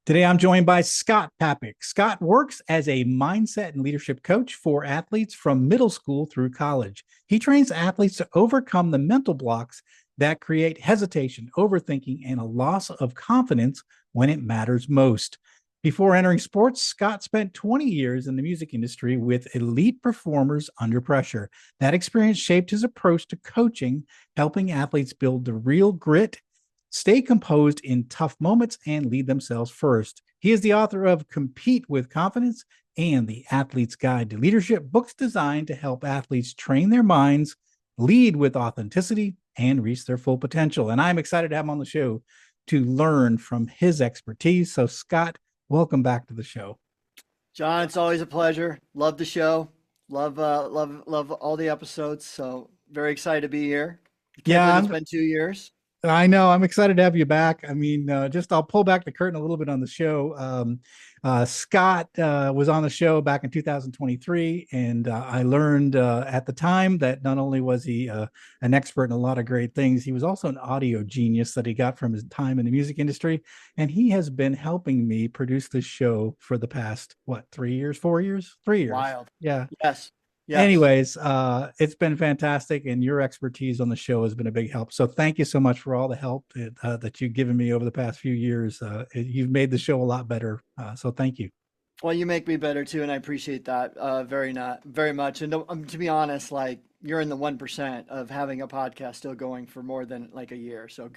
Today, I'm joined by Scott Papek. Scott works as a mindset and leadership coach for athletes from middle school through college. He trains athletes to overcome the mental blocks that create hesitation, overthinking, and a loss of confidence when it matters most. Before entering sports, Scott spent 20 years in the music industry with elite performers under pressure. That experience shaped his approach to coaching, helping athletes build the real grit, stay composed in tough moments, and lead themselves first. He is the author of Compete with Confidence and The Athlete's Guide to Leadership, books designed to help athletes train their minds, lead with authenticity, and reach their full potential. And I'm excited to have him on the show to learn from his expertise. So, Scott, welcome back to the show. John, it's always a pleasure. Love the show. Love all the episodes. So very excited to be here. Can't Yeah, believe it's been 2 years. I know. I'm excited to have you back. I mean, just I'll pull back the curtain a little bit on the show. Scott was on the show back in 2023, and I learned at the time that not only was he an expert in a lot of great things, he was also an audio genius that he got from his time in the music industry. And he has been helping me produce this show for the past, what, 3 years, 4 years, 3 years. Wild. Yeah. Yes. Yes. Anyways, it's been fantastic, and your expertise on the show has been a big help. So thank you so much for all the help that you've given me over the past few years. You've made the show a lot better. So thank you. Well, you make me better too, and I appreciate that very much. And to be honest, like you're in the 1% of having a podcast still going for more than like a year. So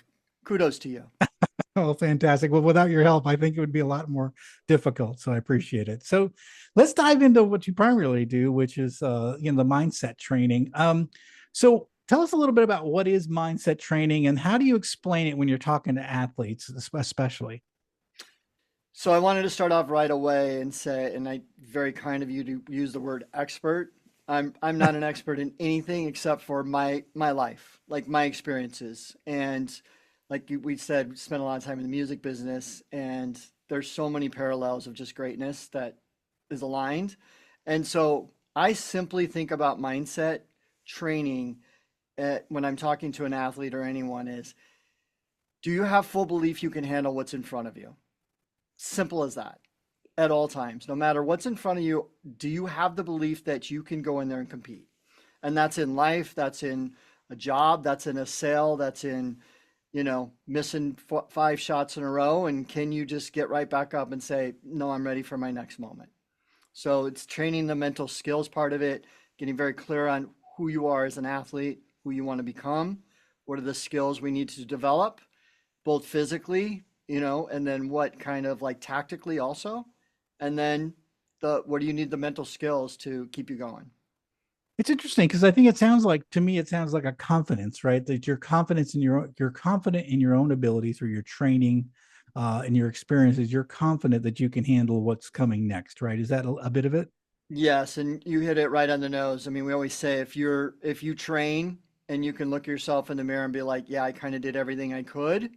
kudos to you. Oh, fantastic. Well, without your help, I think it would be a lot more difficult. So I appreciate it. So let's dive into what you primarily do, which is the mindset training. So tell us a little bit about what is mindset training and how do you explain it when you're talking to athletes, especially? So I wanted to start off right away and say, and I very kind of you to use the word expert. I'm not an expert in anything except for my life, like my experiences. And like we said, we spent a lot of time in the music business, and there's so many parallels of just greatness that is aligned. And so I simply think about mindset training when I'm talking to an athlete or anyone is, do you have full belief you can handle what's in front of you? Simple as that. At all times, no matter what's in front of you, do you have the belief that you can go in there and compete? And that's in life, that's in a job, that's in a sale, that's in, missing 5 shots in a row. And can you just get right back up and say, no, I'm ready for my next moment? So it's training the mental skills part of it, getting very clear on who you are as an athlete, who you want to become, what are the skills we need to develop, both physically, and then what kind of like tactically also, and then what do you need the mental skills to keep you going? It's interesting because I think it sounds like to me it sounds like a confidence, right? That you're confident in your own ability through your training and your experiences. You're confident that you can handle what's coming next, right? Is that a bit of it? Yes, and you hit it right on the nose. I mean, we always say if you train and you can look yourself in the mirror and be like, yeah, I kind of did everything I could,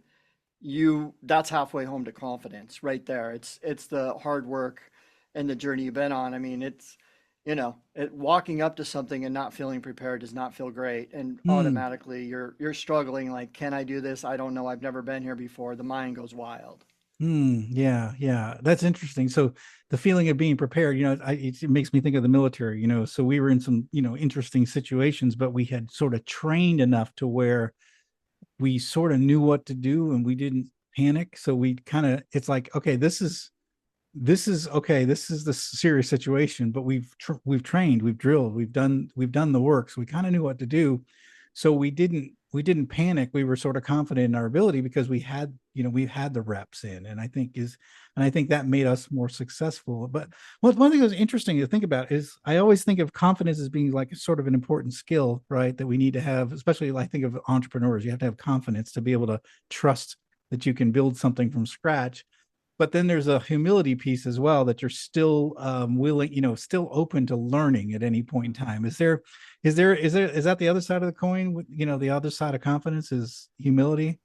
that's halfway home to confidence right there. It's the hard work and the journey you've been on. I mean, walking up to something and not feeling prepared does not feel great, and Hmm. automatically you're struggling like, can I do this? I don't know. I've never been here before. The mind goes wild. Hmm. Yeah. Yeah. That's interesting. So the feeling of being prepared, it makes me think of the military. So we were in some interesting situations, but we had sort of trained enough to where we sort of knew what to do and we didn't panic. So we kind of it's like, okay, this is okay, this is the serious situation, but we've trained, we've drilled, we've done the work, so we kind of knew what to do. So we didn't panic. We were sort of confident in our ability because we've had the reps in, and I think that made us more successful. But one thing that was interesting to think about is I always think of confidence as being like sort of an important skill, right, that we need to have, especially I think of entrepreneurs. You have to have confidence to be able to trust that you can build something from scratch, but then there's a humility piece as well, that you're still willing, still open to learning at any point in time. Is that the other side of the coin? The other side of confidence is humility.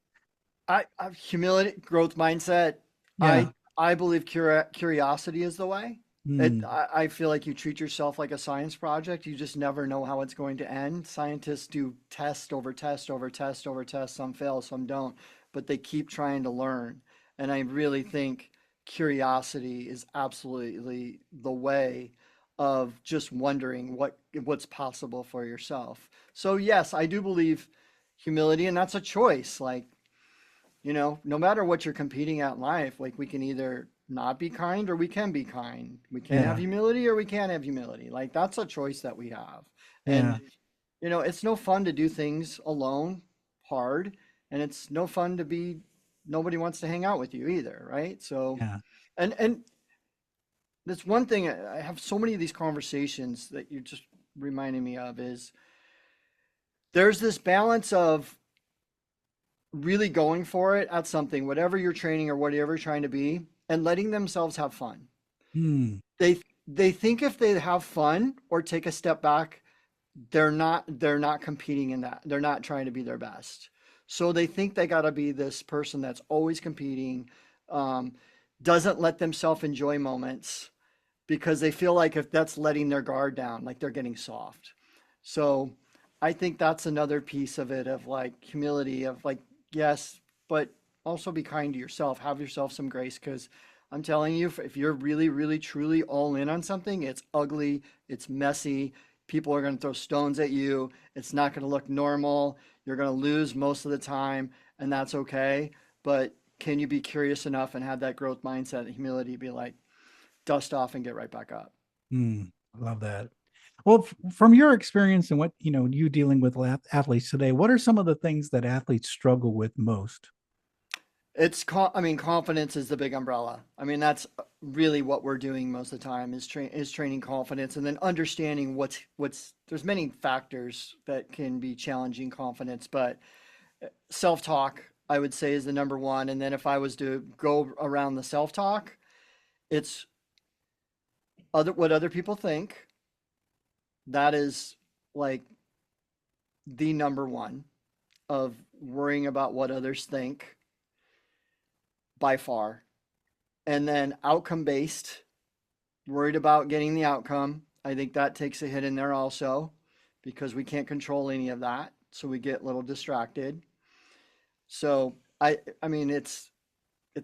I humility, growth mindset. Yeah. I believe curiosity is the way. Hmm. I feel like you treat yourself like a science project. You just never know how it's going to end. Scientists do test over test over test over test. Some fail, some don't, but they keep trying to learn. And I really think curiosity is absolutely the way of just wondering what's possible for yourself. So yes, I do believe humility, and that's a choice. Like, no matter what you're competing at in life, like we can either not be kind or we can be kind. We can have Yeah. humility or we can't have humility. Like that's a choice that we have. And Yeah. it's no fun to do things alone, hard, and it's no fun to be nobody wants to hang out with you either, right? So, Yeah. and that's one thing I have so many of these conversations that you're just reminding me of is there's this balance of really going for it at something, whatever you're training or whatever you're trying to be, and letting themselves have fun. Hmm. They think if they have fun or take a step back, they're not competing in that. They're not trying to be their best. So they think they got to be this person that's always competing, um, doesn't let themselves enjoy moments because they feel like if that's letting their guard down, like they're getting soft. So I think that's another piece of it of like humility of like, yes, but also be kind to yourself. Have yourself some grace because I'm telling you, if you're really, really, truly all in on something, it's ugly, it's messy. People are going to throw stones at you. It's not going to look normal. You're going to lose most of the time, and that's okay. But can you be curious enough and have that growth mindset and humility, be like, dust off and get right back up? Hmm. Love that. Well, from your experience and what you dealing with athletes today, what are some of the things that athletes struggle with most? I mean, confidence is the big umbrella. I mean, that's really what we're doing most of the time is training confidence and then understanding there's many factors that can be challenging confidence, but self-talk I would say is the number one. And then if I was to go around the self-talk, it's what other people think. That is like the number one of worrying about what others think by far. And then outcome based, worried about getting the outcome. I think that takes a hit in there also because we can't control any of that. So we get a little distracted. So I mean it's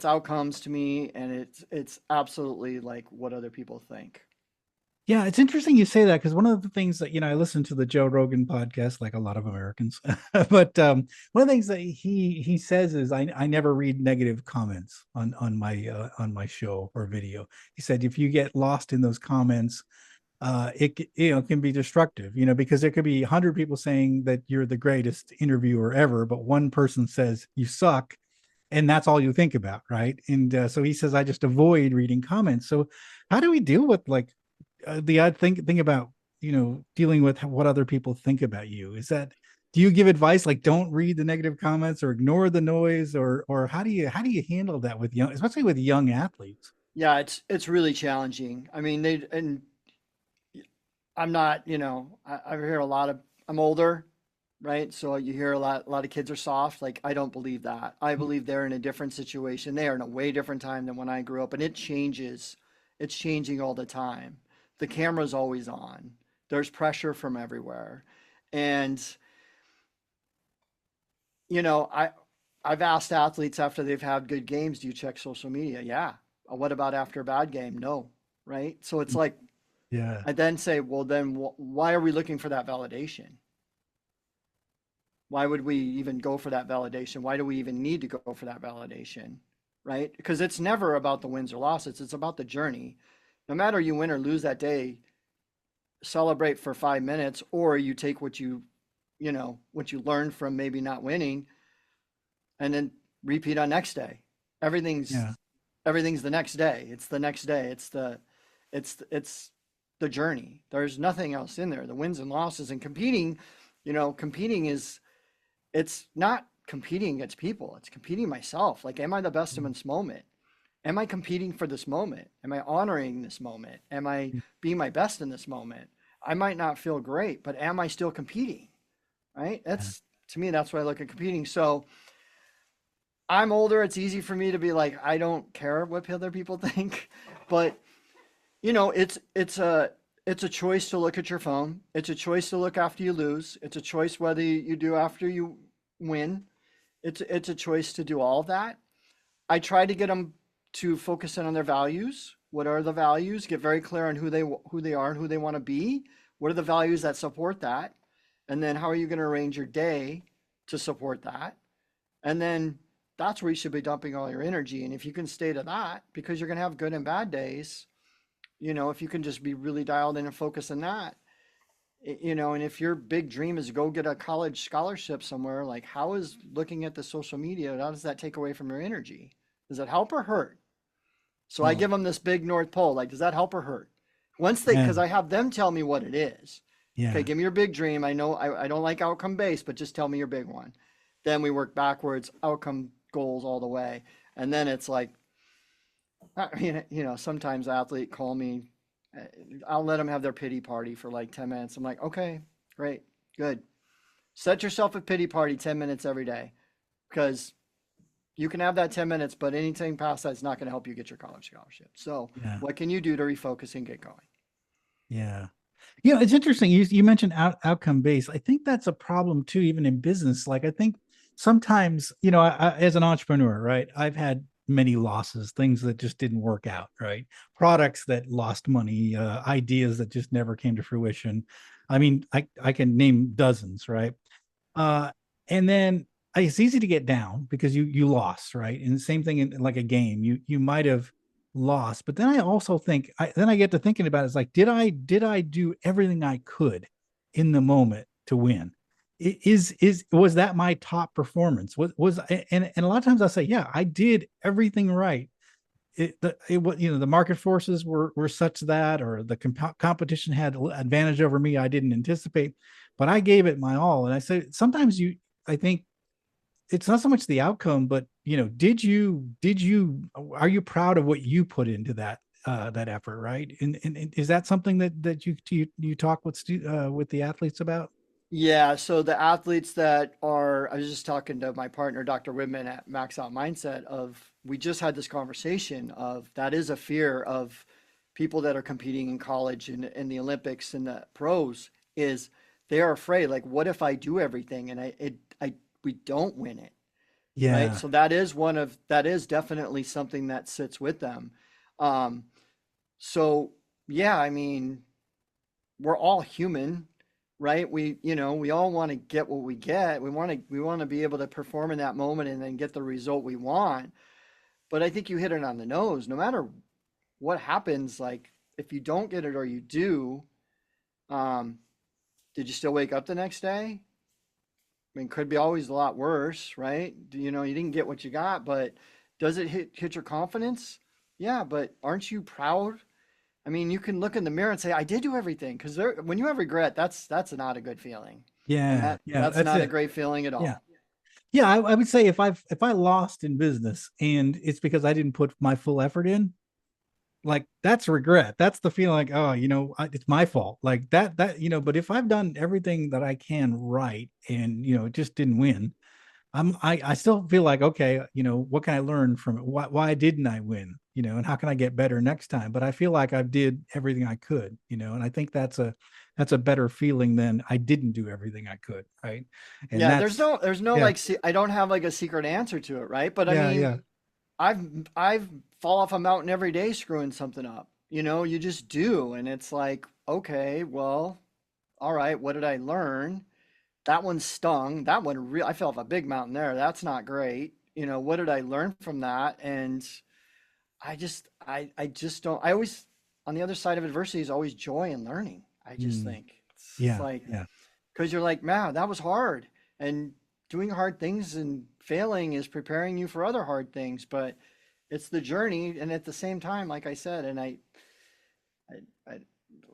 outcomes to me and it's absolutely like what other people think. Yeah, it's interesting you say that because one of the things that I listen to the Joe Rogan podcast, like a lot of Americans, but one of the things that he says is I never read negative comments on my show or video. He said if you get lost in those comments, it can be destructive, because there could be 100 people saying that you're the greatest interviewer ever, but one person says you suck, and that's all you think about, right? And so he says I just avoid reading comments. So how do we deal with like the odd thing about dealing with what other people think about you? Is that do you give advice like don't read the negative comments or ignore the noise, or how do you handle that with young, especially with young athletes? Yeah, it's really challenging. I mean, they and I'm not, I hear a lot of I'm older, right? So you hear a lot of kids are soft. Like I don't believe that. I believe they're in a different situation. They are in a way different time than when I grew up, and it changes. It's changing all the time. The camera's always on. There's pressure from everywhere. And I've asked athletes after they've had good games, do you check social media? Yeah. What about after a bad game? No. Right? So it's like Yeah. I then say, well, then why are we looking for that validation? Why would we even go for that validation? Why do we even need to go for that validation? Right? Because it's never about the wins or losses, it's about the journey. No matter you win or lose that day, celebrate for 5 minutes, or you take what you learned from maybe not winning and then repeat on next day. Everything's Yeah. everything's the next day. It's the next day. It's the journey. There's nothing else in there. The wins and losses and competing is it's not competing against people. It's competing myself. Like, am I the best in this moment? Am I competing for this moment? Am I honoring this moment? Am I being my best in this moment? I might not feel great, but am I still competing? Right? Yeah. That's to me, that's why I look at competing. So I'm older. It's easy for me to be like, I don't care what other people think, but it's a choice to look at your phone. It's a choice to look after you lose. It's a choice whether you do after you win. It's a choice to do all of that. I try to get them to focus in on their values. What are the values? Get very clear on who they are and who they want to be. What are the values that support that? And then how are you going to arrange your day to support that? And then that's where you should be dumping all your energy. And if you can stay to that, because you're going to have good and bad days, if you can just be really dialed in and focus on that, and if your big dream is to go get a college scholarship somewhere, like how is looking at the social media, how does that take away from your energy? Does it help or hurt? So I Oh, give them this big North Pole. Like, does that help or hurt? yeah, Because I have them tell me what it is. Okay, yeah, give me your big dream. I know I don't like outcome based, but just tell me your big one. Then we work backwards, outcome goals all the way. And then it's like, I mean, sometimes athlete call me, uh, I'll let them have their pity party for like 10 minutes. I'm like, okay, great, good. Set yourself a pity party 10 minutes every day because you can have that 10 minutes, but anything past that is not going to help you get your college scholarship. So, yeah, what can you do to refocus and get going? yeah. It's interesting. You mentioned outcome based. I think that's a problem too, even in business. Like I think sometimes, as an entrepreneur, right, I've had many losses, things that just didn't work out, right? Products that lost money, ideas that just never came to fruition. I mean, I can name dozens, right? Uh, and then it's easy to get down because you lost, right? And the same thing in like a game, you might have lost, but then I also think then I get to thinking about it, it's like, did I do everything I could in the moment to win? Is was that my top performance? Was and a lot of times I say, yeah, I did everything right. The market forces were such that, or the competition had advantage over me I didn't anticipate, but I gave it my all. And I say sometimes I think it's not so much the outcome, but did you are you proud of what you put into that effort, right? And is that something that you talk with the athletes about? Yeah, so the athletes that are, I was just talking to my partner, Dr. Whitman at Max Out Mindset, we just had this conversation of that is a fear of people that are competing in college and in the Olympics and the pros is they are afraid, like, what if I do everything and we don't win it, right? Yeah, So that is definitely something that sits with them. Um, so yeah, I mean, we're all human, right? We all want to get what we get. We want to be able to perform in that moment and then get the result we want. But I think you hit it on the nose. No matter what happens, like if you don't get it or you do, um, did you still wake up the next day? I mean, could be always a lot worse, right? You didn't get what you got, but does it hit your confidence? Yeah, but aren't you proud? I mean, you can look in the mirror and say, "I did do everything," because when you have regret, that's not a good feeling, and yeah, yeah, that's that's not a it. great feeling at Yeah. all. Yeah, I would say if I lost in business and it's because I didn't put my full effort in, like that's regret. That's the feeling like, oh, it's my fault. Like that. But if I've done everything that I can right and it just didn't win, I still feel like, okay, what can I learn from it? Why didn't I win? And how can I get better next time? But I feel like I did everything I could, and I think that's a better feeling than I didn't do everything I could, right? And Yeah, there's no yeah, like, I don't have like a secret answer to it, right? But I yeah, mean, yeah, I've fall off a mountain every day screwing something up. You just do, and it's like, okay, well, all right, what did I learn? That one stung. That one I fell off a big mountain there. That's not great. What did I learn from that? And I just don't. I always, on the other side of adversity is always joy and learning. I just mm, think it's yeah, like, yeah, because you're like, man, that was hard, and doing hard things and failing is preparing you for other hard things. But it's the journey, and at the same time, like I said, and I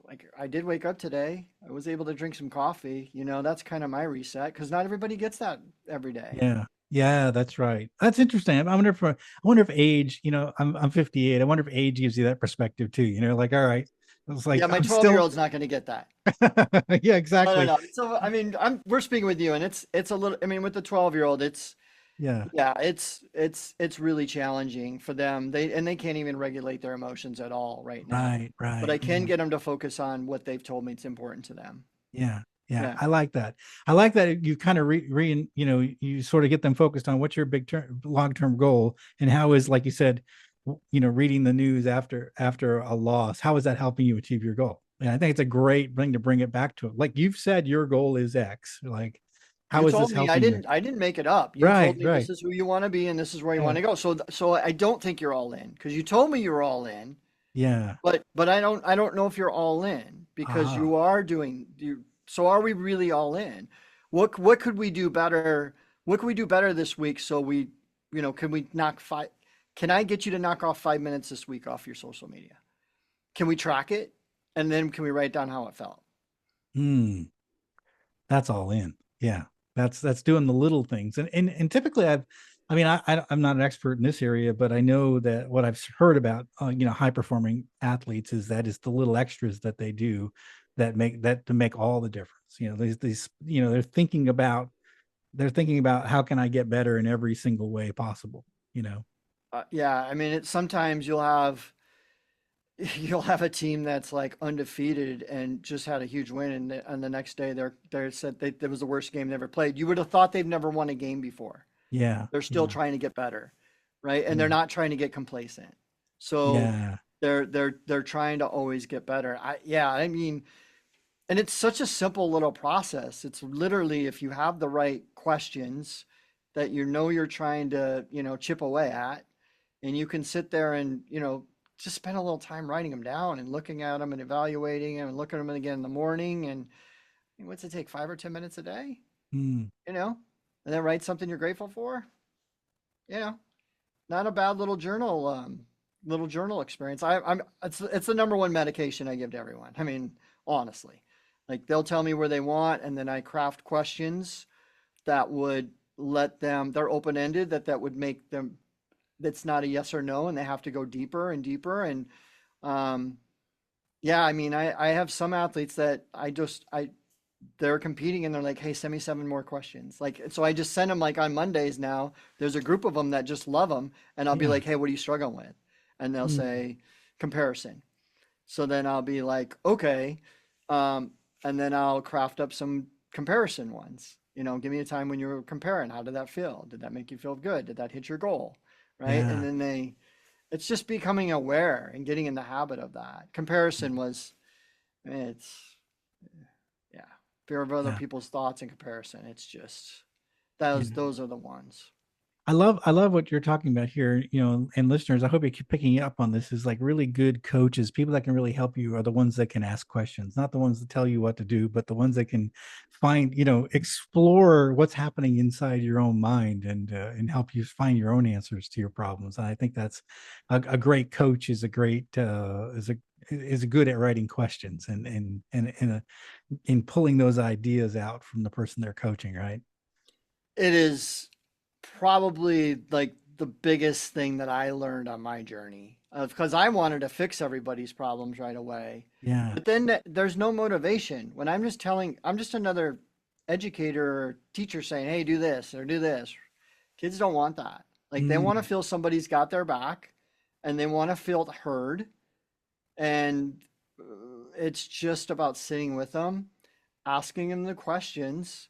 like I did wake up today. I was able to drink some coffee. That's kind of my reset because not everybody gets that every day. yeah, yeah. That's right. That's interesting. I wonder if age. I'm 58. I wonder if age gives you that perspective too. Like, all right, it's Yeah, like my I'm 12 year still. old's not going to get that. Yeah, No, exactly. no, no. So I mean, we're speaking with you, and it's a little. I mean, with the 12-year-old, Yeah. yeah, it's really challenging for them. They can't even regulate their emotions at all right now. Right. But Right. I can Yeah. get them to focus on what they've told me it's important to them. Yeah. Yeah. Yeah. I like that. I like that you kind of you sort of get them focused on what's your big term, long-term goal, and how is, like you said, reading the news after a loss, how is that helping you achieve your goal? And I think it's a great thing to bring it back to it. Like you've said, your goal is X. Like, You how is this told me helping you? I didn't make it up. You Right, told me this right. is who you want to be and this is where you want Yeah, to go. So I don't think you're all in because you told me you were all in, yeah. but I don't know if you're all in because Ah, you are doing you. So are we really all in? What could we do better? What could we do better this week so we, can we knock five? Can I get you to knock off 5 minutes this week off your social media? Can we track it? And then can we write down how it felt? hmm. That's all in. Yeah. That's doing the little things. And typically I mean, I'm not an expert in this area, but I know that what I've heard about, high performing athletes is that it's the little extras that they do that make that to make all the difference. These, they're thinking about how can I get better in every single way possible, you know? Yeah, I mean, sometimes you'll have a team that's like undefeated and just had a huge win, and the next day they're said that was the worst game they ever played. You would have thought they've never won a game before. Yeah. They're still Yeah. trying to get better, right? And they're Yeah. not trying to get complacent. So Yeah. they're trying to always get better. I mean, and it's such a simple little process. It's literally if you have the right questions that you're trying to, chip away at, and you can sit there and, just spend a little time writing them down and looking at them and evaluating them and looking at them again in the morning. And what's it take, 5 or 10 minutes a day, Mm. you know, and then write something you're grateful for, you know, not a bad little journal experience. It's the number one medication I give to everyone. I mean, honestly, like they'll tell me where they want, and then I craft questions that would let them, they're open ended, that would make them, that's not a yes or no, and they have to go deeper and deeper. And um, yeah, I mean, I have some athletes that they're competing and they're like, hey, send me 7 more questions. Like, so I just send them like on Mondays now. There's a group of them that just love them, and I'll be Yeah. like, hey, what are you struggling with? And they'll Mm. say comparison. So then I'll be like, okay, um, and then I'll craft up some comparison ones. Give me a time when you were comparing. How did that feel? Did that make you feel good? Did that hit your goal? Right? And Yeah. then it's just becoming aware and getting in the habit of that. Comparison was, it's, yeah, fear of other Yeah. people's thoughts and comparison. It's just, Yeah. those are the ones. I love what you're talking about here, and listeners, I hope you keep picking up on this is like really good coaches, people that can really help you are the ones that can ask questions, not the ones that tell you what to do, but the ones that can find, explore what's happening inside your own mind and help you find your own answers to your problems. And I think that's a great coach is a great is a good at writing questions and in pulling those ideas out from the person they're coaching, right? It is probably like the biggest thing that I learned on my journey because I wanted to fix everybody's problems right away. Yeah. But then there's no motivation when I'm just another educator or teacher saying, hey, do this or do this. Kids don't want that. Like they want to Mm. feel somebody's got their back and they want to feel heard. And it's just about sitting with them, asking them the questions,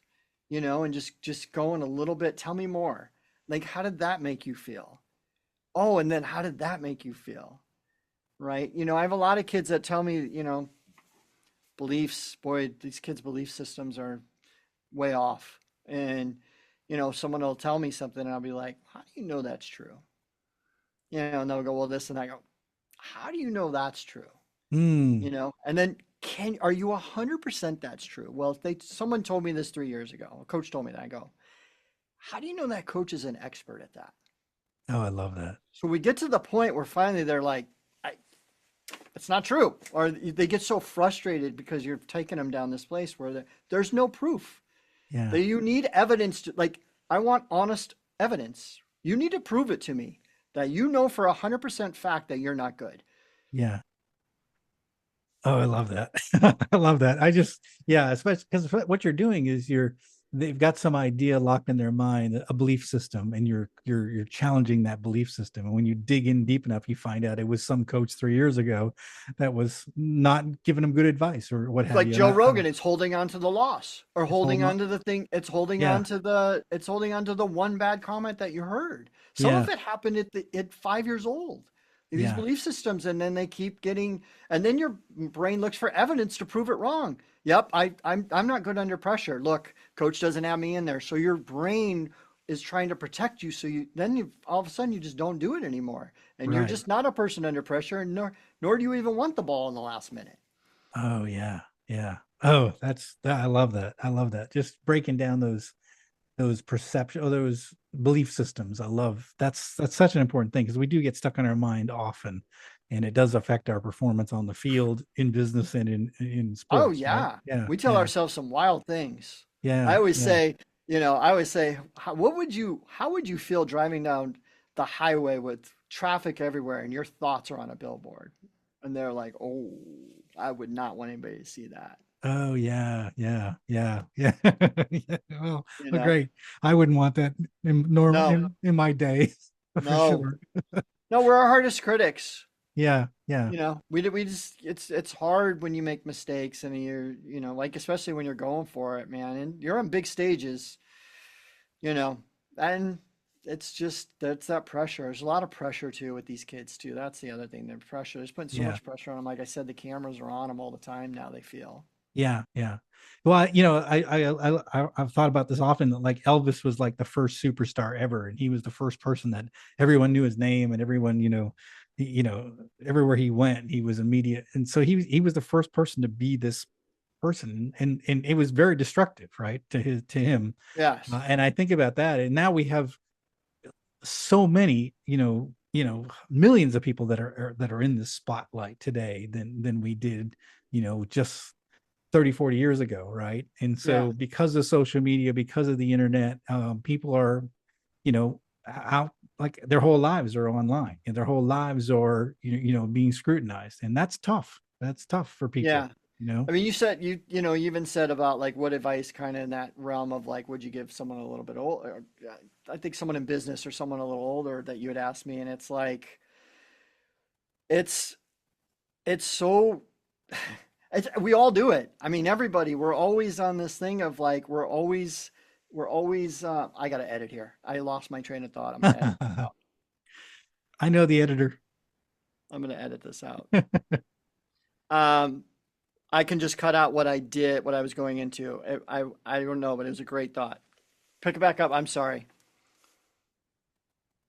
and just going a little bit. Tell me more. Like, how did that make you feel? Oh, and then how did that make you feel? Right? I have a lot of kids that tell me, beliefs. Boy, these kids' belief systems are way off. And, someone will tell me something, and I'll be like, how do you know that's true? And they'll go, well, this, and I go, how do you know that's true? Mm. And then are you 100% that's true? Well, if someone told me this 3 years ago, a coach told me that, I go, how do you know that coach is an expert at that? Oh, I love that. So we get to the point where finally they're like, it's not true. Or they get so frustrated because you're taking them down this place where there's no proof. Yeah. That you need evidence like, I want honest evidence. You need to prove it to me that for 100% fact that you're not good. Yeah. Oh, I love that. I love that. Yeah, especially because what you're doing is they've got some idea locked in their mind, a belief system, and you're challenging that belief system. And when you dig in deep enough, you find out it was some coach 3 years ago that was not giving them good advice or what It's have like you. Joe Rogan, it's holding on to the loss or It's holding holding on. on to the thing. Yeah. It's holding on to the one bad comment that you heard. Some Yeah. of it happened at 5 years old. these Yeah. belief systems, and then they keep getting, and then your brain looks for evidence to prove it wrong. Yep, I'm not good under pressure. Look, coach doesn't have me in there. So your brain is trying to protect you. So you all of a sudden you just don't do it anymore. And you're Right. just not a person under pressure, and nor do you even want the ball in the last minute. Oh yeah. Yeah. Oh, I love that. I love that. Just breaking down those perception or those belief systems. I love that's such an important thing because we do get stuck in our mind often, and it does affect our performance on the field, in business, and in Oh sports, right? yeah, Yeah. we tell Yeah. ourselves some wild things. I Yeah. always Yeah. say, how would you feel driving down the highway with traffic everywhere and your thoughts are on a billboard? And they're like, oh, I would not want anybody to see that. Oh yeah. Yeah. Yeah. Yeah. Yeah. You Well, know? great. I wouldn't want that No, in my day for no, sure. no, we're our hardest critics. Yeah. Yeah. We just it's hard when you make mistakes and like especially when you're going for it, man, and you're on big stages, you know, and it's just that's that pressure. There's a lot of pressure too with these kids too. That's the other thing. The pressure. There's putting so Yeah. much pressure on them. Like I said, the cameras are on them all the time now. They feel. Yeah, yeah. Well, I've thought about this often. That like Elvis was like the first superstar ever, and he was the first person that everyone knew his name, and everyone, everywhere he went, he was immediate. And so he was the first person to be this person, and it was very destructive, right, to him. Yes. And I think about that, and now we have so many, millions of people that are in this spotlight today than we did, just 30, 40 years ago, right? And Yeah. so because of social media, because of the internet, people are, out, like their whole lives are online, and their whole lives are, being scrutinized, and that's tough for people, Yeah. you know. I mean, you even said about like what advice kind of in that realm of like, would you give someone a little bit older? I think someone in business or someone a little older that you had asked me, and it's like, it's, it's so, we all do it. I mean, everybody, we're always on this thing of like, I got to edit here. I lost my train of thought. I know the editor. I'm going to edit this out. Um, I can just cut out what I did, what I was going into. I don't know, but it was a great thought. Pick it back up. I'm sorry.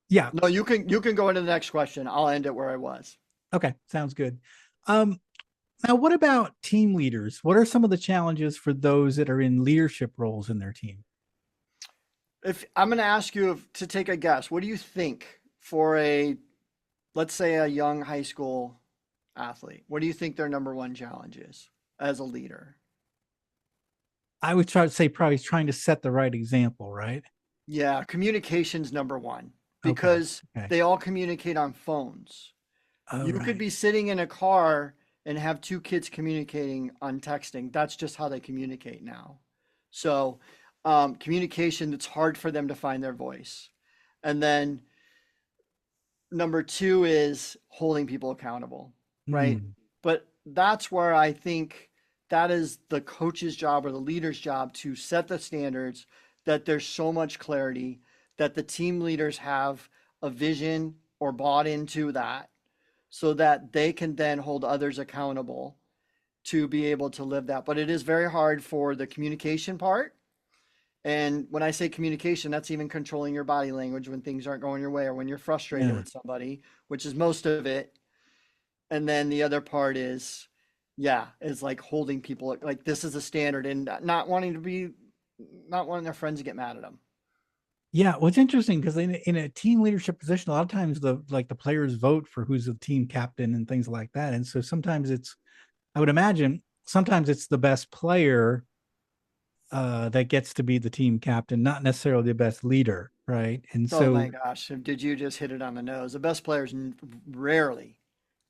Yeah. No, you can go into the next question. I'll end it where I was. Okay, sounds good. um Now, what about team leaders? What are some of the challenges for those that are in leadership roles in their team? If I'm going to ask you to take a guess, what do you think for let's say a young high school athlete? What do you think their number one challenge is as a leader? I would try to say probably trying to set the right example, right? Yeah, communication's number one Okay. because Okay. they all communicate on phones. Oh, You could right. be sitting in a car and have two kids communicating on texting. That's just how they communicate now. So, communication, it's hard for them to find their voice. And then number two is holding people accountable, right? Hmm. But that's where I think that is the coach's job or the leader's job to set the standards, that there's so much clarity, that the team leaders have a vision or bought into that so that they can then hold others accountable to be able to live that. But it is very hard for the communication part. And when I say communication, that's even controlling your body language when things aren't going your way or when you're frustrated Yeah. with somebody, which is most of it. And then the other part is, yeah, is like holding people like this is a standard and not wanting their friends to get mad at them. Yeah. Well, it's interesting because in a team leadership position, a lot of times the players vote for who's the team captain and things like that. And so sometimes I would imagine sometimes it's the best player that gets to be the team captain, not necessarily the best leader, right? And Oh my so, gosh, did you just hit it on the nose? The best players rarely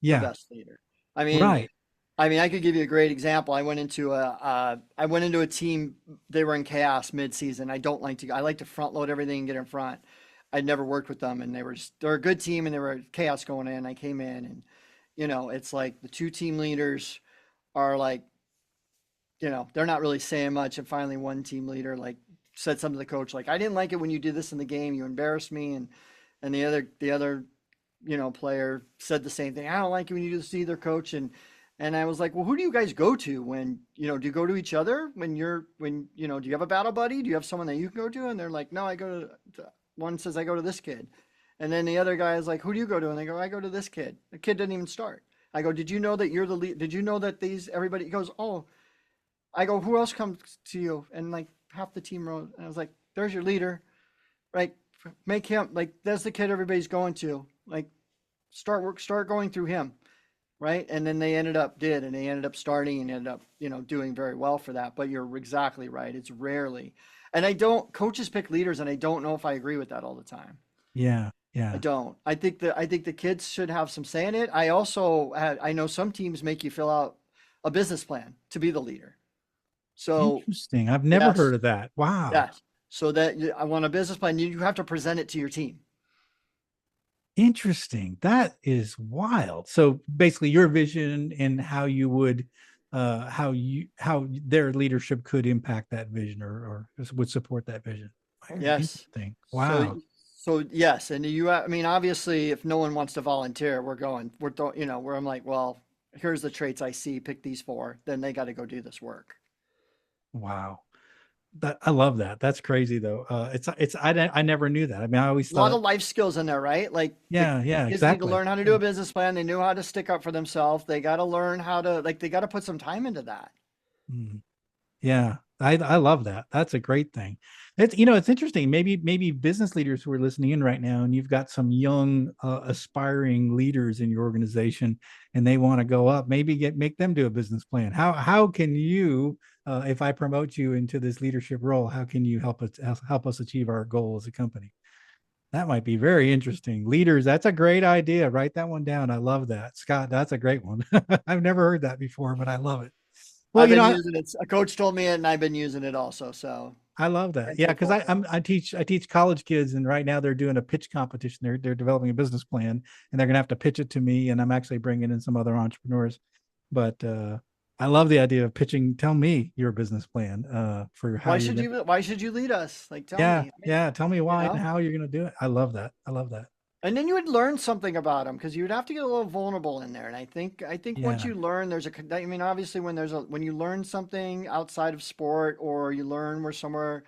the yeah, best leader. I mean, right. I could give you a great example. I went into a team. They were in chaos mid-season. I like to front load everything and get in front. I'd never worked with them, and they're a good team, and there were chaos going in. I came in, and it's like the two team leaders are like, they're not really saying much. And finally, one team leader like said something to the coach, like, "I didn't like it when you did this in the game. You embarrassed me." And the other player said the same thing. I don't like it when you just see their coach, and I was like, well, who do you guys go to when, do you go to each other do you have a battle buddy? Do you have someone that you can go to? And they're like, no, I go one says I go to this kid. And then the other guy is like, who do you go to? And they go, I go to this kid. The kid didn't even start. I go, did you know that you're the lead? Did you know that everybody goes, oh, I go, who else comes to you? And like half the team wrote, and I was like, there's your leader, right? Make him like, that's the kid everybody's going to. Like, start going through him, right? And then they ended up starting and ended up, doing very well for that. But you're exactly right. It's rarely, and coaches pick leaders, and I don't know if I agree with that all the time. Yeah. I Yeah. don't. I think the kids should have some say in it. I know some teams make you fill out a business plan to be the leader. So Interesting. I've never heard yes, of that. Wow. yes. So that I want a business plan. You have to present it to your team. Interesting. That is wild. So basically your vision and how you would how their leadership could impact that vision or would support that vision. Very Yes. interesting. So Wow. so yes, and I mean, obviously, if no one wants to volunteer, where I'm like, well, here's the traits I see. Pick these four. Then they got to go do this work. Wow. That I love that. That's crazy though. I never knew that. I mean, I always A lot thought, of life skills in there, right? Like yeah, the yeah, kids need to exactly. learn how to do Yeah. a business plan. They knew how to stick up for themselves. They got to learn how to they got to put some time into that. Mm. Yeah, I love that. That's a great thing. It's it's interesting. Maybe business leaders who are listening in right now, and you've got some young aspiring leaders in your organization, and they want to go up. Maybe make them do a business plan. How can you, if I promote you into this leadership role, how can you help us achieve our goal as a company? That might be very interesting. Leaders, that's a great idea. Write that one down. I love that, Scott. That's a great one. I've never heard that before, but I love it. Well, I've been using it. A coach told me it, and I've been using it also. So I love that. Yeah, because thankful for it. I teach college kids, and right now they're doing a pitch competition. They're developing a business plan, and they're gonna have to pitch it to me. And I'm actually bringing in some other entrepreneurs. But I love the idea of pitching. Tell me your business plan for how you're gonna. Why should you lead us? Like, tell Yeah, me. yeah. Tell me You why and know. how you're gonna do it. I love that. I love that. And then you would learn something about them because you would have to get a little vulnerable in there. And I think once Yeah. you learn, I mean, obviously, when you learn something outside of sport, or you learn where somewhere,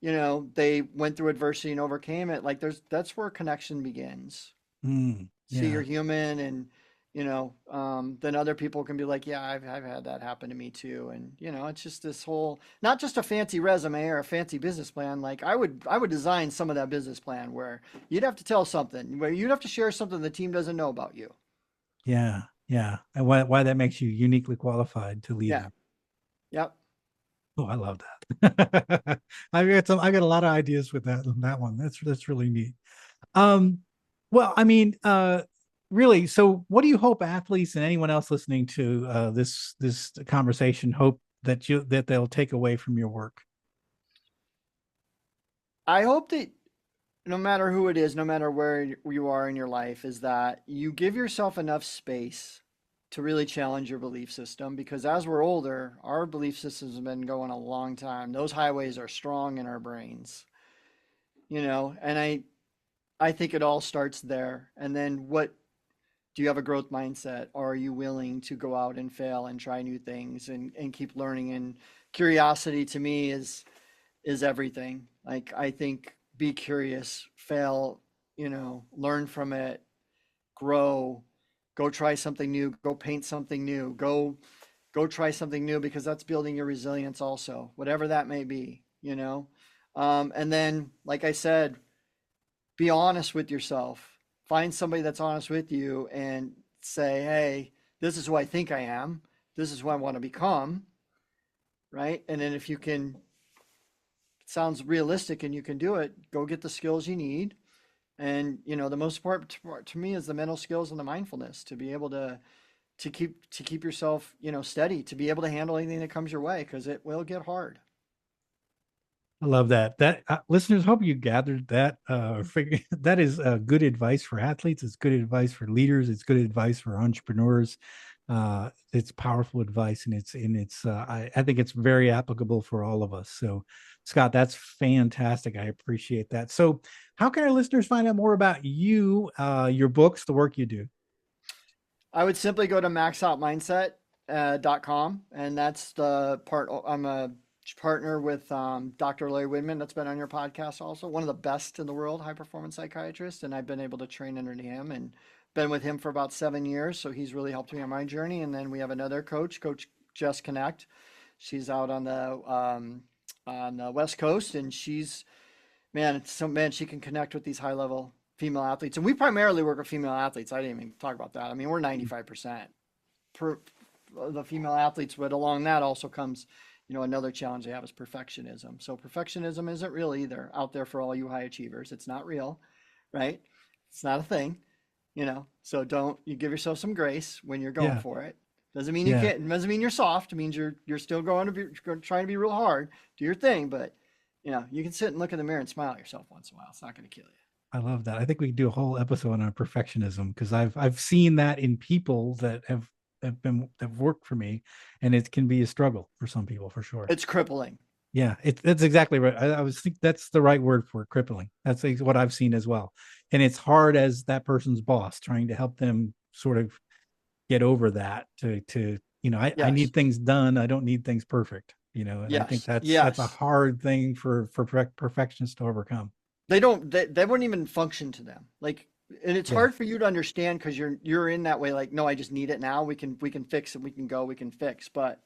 they went through adversity and overcame it. Like that's where connection begins. See you're Yeah. human, and then other people can be like, yeah, I've had that happen to me too. And it's just this whole, not just a fancy resume or a fancy business plan. Like I would design some of that business plan where you'd have to tell something, where you'd have to share something the team doesn't know about you. Yeah. Yeah. And why that makes you uniquely qualified to lead Yeah. them. Yep. Oh, I love that. I got a lot of ideas with that one. That's really neat. Um, well, I mean, really, so what do you hope athletes and anyone else listening to this conversation hope that they'll take away from your work? I hope that no matter who it is, no matter where you are in your life, is that you give yourself enough space to really challenge your belief system, because as we're older, our belief systems have been going a long time. Those highways are strong in our brains, and I think it all starts there. And then what do you have a growth mindset? Or are you willing to go out and fail and try new things and keep learning? And curiosity to me is everything. Like I think be curious, fail, learn from it, grow, go try something new, go paint something new, go try something new, because that's building your resilience also, whatever that may be. And then, like I said, be honest with yourself. Find somebody that's honest with you and say, hey, this is who I think I am. This is who I want to become. Right. And then if you can, it sounds realistic and you can do it, go get the skills you need. And, the most important part to me is the mental skills and the mindfulness to be able to keep yourself, steady, to be able to handle anything that comes your way, because it will get hard. I love that. That listeners, hope you gathered that. That is good advice for athletes. It's good advice for leaders. It's good advice for entrepreneurs. It's powerful advice, and I think it's very applicable for all of us. So, Scott, that's fantastic. I appreciate that. So, how can our listeners find out more about you, your books, the work you do? I would simply go to maxoutmindset.com, and that's the part. I'm a partner with Dr. Larry Widman, that's been on your podcast also, one of the best in the world, high performance psychiatrist, and I've been able to train under him and been with him for about 7 years. So he's really helped me on my journey. And then we have another coach, Coach Jess Connect. She's out on the West Coast, and she's man, she can connect with these high level female athletes. And we primarily work with female athletes. I didn't even talk about that. I mean, we're 95% per the female athletes, but along that also comes, another challenge they have is perfectionism. So perfectionism isn't real either out there for all you high achievers. It's not real, right? It's not a thing, So don't you give yourself some grace when you're going Yeah, for it. Doesn't mean you yeah, can't. Doesn't mean you're soft. It means you're still going to be trying to be real hard, do your thing. But you can sit and look in the mirror and smile at yourself once in a while. It's not going to kill you. I love that. I think we can do a whole episode on perfectionism, because I've seen that in people that have worked for me, and it can be a struggle for some people for sure. It's crippling. Yeah, that's exactly right. I was think that's the right word for it, crippling. That's what I've seen as well. And it's hard as that person's boss trying to help them sort of get over that I Yes. need things done. I don't need things perfect, and I think Yes. that's a Yes. hard thing for perfectionists to overcome. They don't. They wouldn't even function to them. Like, and it's Yeah. hard for you to understand because you're in that way. Like, no, I just need it now. We can fix it. We can go. We can fix. But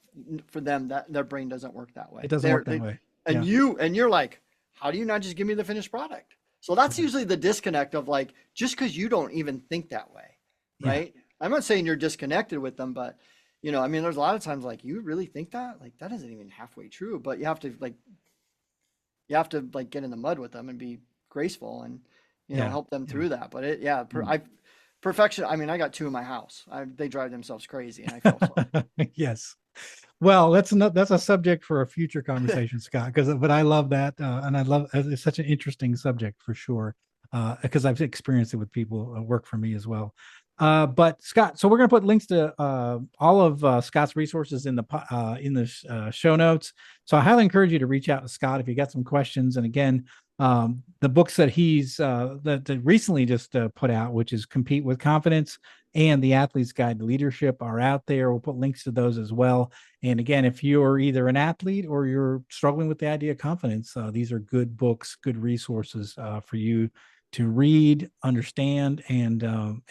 for them, that their brain doesn't work that It way. doesn't work that way. And Yeah. you're like, how do you not just give me the finished product? So that's usually the disconnect of like, just because you don't even think that way, Yeah. right? I'm not saying you're disconnected with them, but I mean, there's a lot of times like you really think that, like that isn't even halfway true. But you have to get in the mud with them and be graceful and Yeah. help them Yeah. through that. But Mm. perfection. I mean, I got two in my house. They drive themselves crazy, and I feel so. Yes. Well, that's a subject for a future conversation, Scott. But I love that, and I love it's such an interesting subject for sure. Because I've experienced it with people who work for me as well. But Scott, so we're going to put links to all of Scott's resources in the show notes. So I highly encourage you to reach out to Scott if you got some questions. And again, the books that he's that recently just put out, which is Compete with Confidence and The Athlete's Guide to Leadership, are out there. We'll put links to those as well. And again, if you're either an athlete or you're struggling with the idea of confidence, these are good books, good resources for you to read, understand, and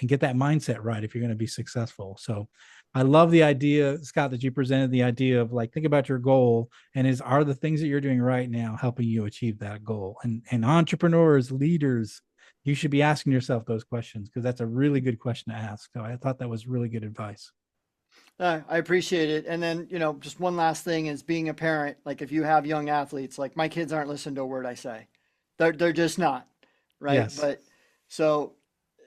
get that mindset right if you're going to be successful. So I love the idea, Scott, that you presented, the idea of like, think about your goal and are the things that you're doing right now helping you achieve that goal? And entrepreneurs, leaders, you should be asking yourself those questions, because that's a really good question to ask. So I thought that was really good advice. I appreciate it. And then, just one last thing is being a parent. Like if you have young athletes, like my kids aren't listening to a word I say. They're just not, right? Yes. But so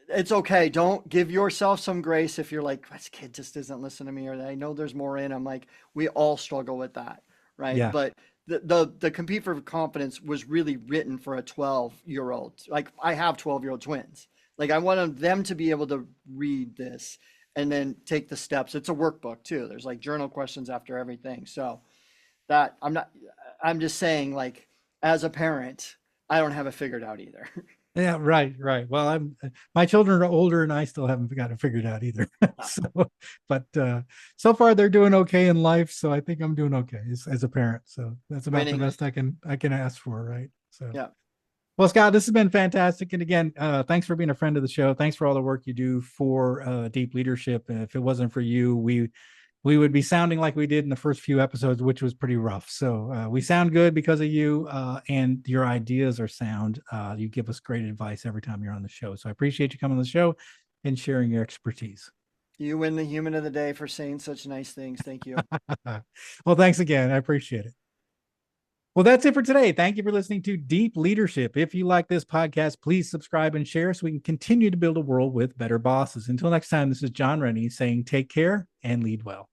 it's okay. Don't give yourself some grace if you're like, this kid just doesn't listen to me, or I know there's more in him. Like we all struggle with that, right? Yeah. But the Compete for Confidence was really written for a 12-year-old. Like I have 12-year-old twins. Like I wanted them to be able to read this and then take the steps. It's a workbook too. There's like journal questions after everything. So that I'm just saying, like, as a parent, I don't have it figured out either. Yeah, right, right. Well, my children are older and I still haven't got it figured out either. So, but so far they're doing okay in life. So I think I'm doing okay as a parent. So that's about the Winning. best I can ask for, right? So, Yeah. well, Scott, this has been fantastic. And again, thanks for being a friend of the show. Thanks for all the work you do for Deep Leadership. And if it wasn't for you, we would be sounding like we did in the first few episodes, which was pretty rough. So we sound good because of you, and your ideas are sound. You give us great advice every time you're on the show. So I appreciate you coming on the show and sharing your expertise. You win the human of the day for saying such nice things. Thank you. Well, thanks again. I appreciate it. Well, that's it for today. Thank you for listening to Deep Leadership. If you like this podcast, please subscribe and share so we can continue to build a world with better bosses. Until next time, this is John Rennie saying take care and lead well.